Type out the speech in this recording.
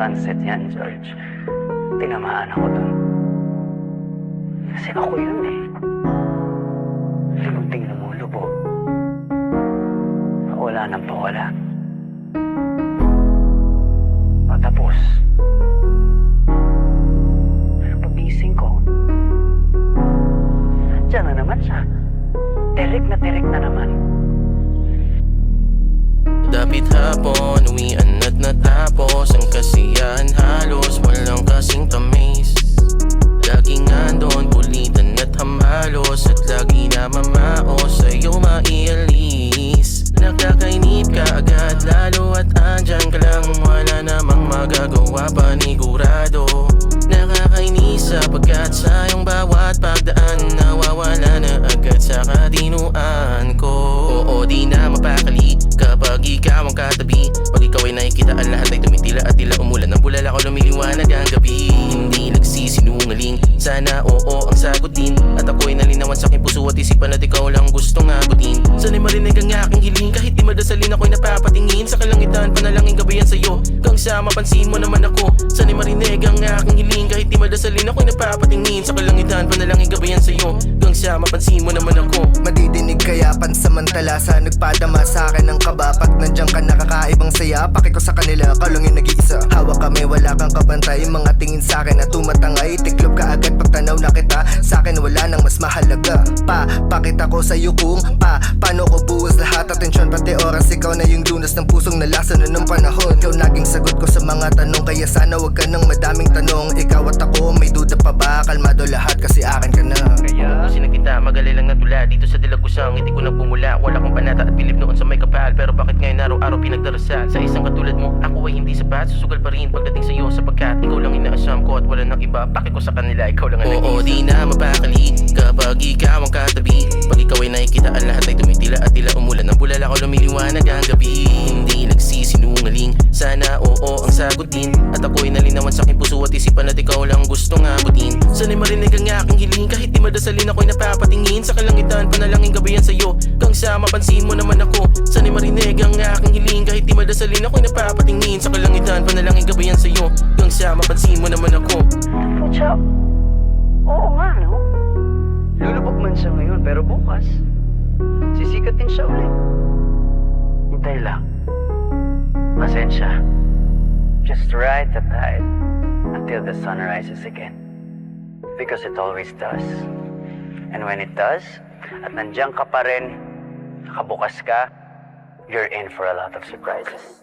sunset yan, George. Tinamaan ako dun. Kasi ako yun eh. Lunting lumulubog. Wala nang pawala. Patapos. Pagising ko, nandiyan na naman siya. Tirik na naman. Dapit hapon, uwian at natapos. Ang kasiyahan halos walang kasing tamis. Laging andon, kulitan at hamalos. At lagi na mamaos, sa'yo maialis. Nakakainip ka agad, lalo at andyan ka lang. Wala namang magagawa, panigurado. Nakakainis sapagkat sa iyong bawat pagdaan, nawawala na agad sa kadinuan ko. Oo, di na mapakali kapag ikaw ang katabi. Pag ikaw ay nakikita, ang lahat ay tumitila at tila umulan ng bulala ko lumiliwanag ang gabi. Hindi nagsisinungaling, sana oo ang sagutin. At ako'y nalinawan sa aking puso at isipan at ikaw lang gustong abutin. Sana'y marinig ang aking hiling, kahit di madasalin ako'y napapatingin sa kalangitan, panalangin gabayan sa'yo. Kang sa mapansin mo naman ako. Sana'y marinig ang aking hiling, kahit di madasalin ako'y napapatingin sa kalangitan, panalangin gabayan sa'yo. Kang sa mapansin mo naman ako. Madidinig kaya pansamantala sa nagpadama sa akin ng kaba. Pag nandiyan ka nakakaibang saya, paki ko sa kanila, kalungin nag-iisa. Hawak kami, wala kang kabantay, mga tingin sa akin na tumatangay. Tiklop ka agad pag tanaw na kita, sa akin wala nang mas mahalaga. Pakita ko sa'yo kung paano ko buwas lahat atensyon, pati oras. Ikaw na yung lunas ng pusong nalasa na ng panahon. Ikaw naging sagot ko sa mga tanong, kaya sana wag ka ng madaming tanong. Ikaw at ako, may duda pa ba? Kalmado lahat kasi akin ka na. Kasi nagkita, magali lang natula dito sa dilagusang hindi ko na bumula. Wala kong panata at bilib noon sa may kapal, pero bakit ngayon araw-araw pinagdarasal? Sa isang katulad mo, ako ay hindi sapat. Susugal pa rin pagdating sa'yo, sapagkat ikaw lang inaasam ko at wala nang iba. Paki ko sa kanila, ikaw lang ang nag-iisa. Oo, di na mapakali kapag ikaw ang katabi. Pag ikaw ay nakikita, ang lahat ay tumitila at tila umulan ng bulala ko lumiliwanag ang gabi. Hindi nagsisinungaling, sana oo ang sagutin. At ako'y nalinawan sa aking puso at isipan at ikaw lang gustong abutin. Sana'y marinig ang aking hiling, kahit di madasalin ako'y napapatingin sa kalangitan, panalangin gabayan sa'yo. Kang sa mapansin mo naman ako. Sana'y marinig ang aking hiling, kahit di madasalin ako'y napapatingin sa kalangitan, panalangin gabayan sa'yo. Kang sa mapansin mo naman ako. Pucha, oo nga no? Lulubog man siya ngayon, pero bukas sisikatin siya ulit. Hintay lang. Pasensya. Just ride the tide until the sun rises again. Because it always does. And when it does, at nandiyan ka pa rin, nakabukas ka, you're in for a lot of surprises.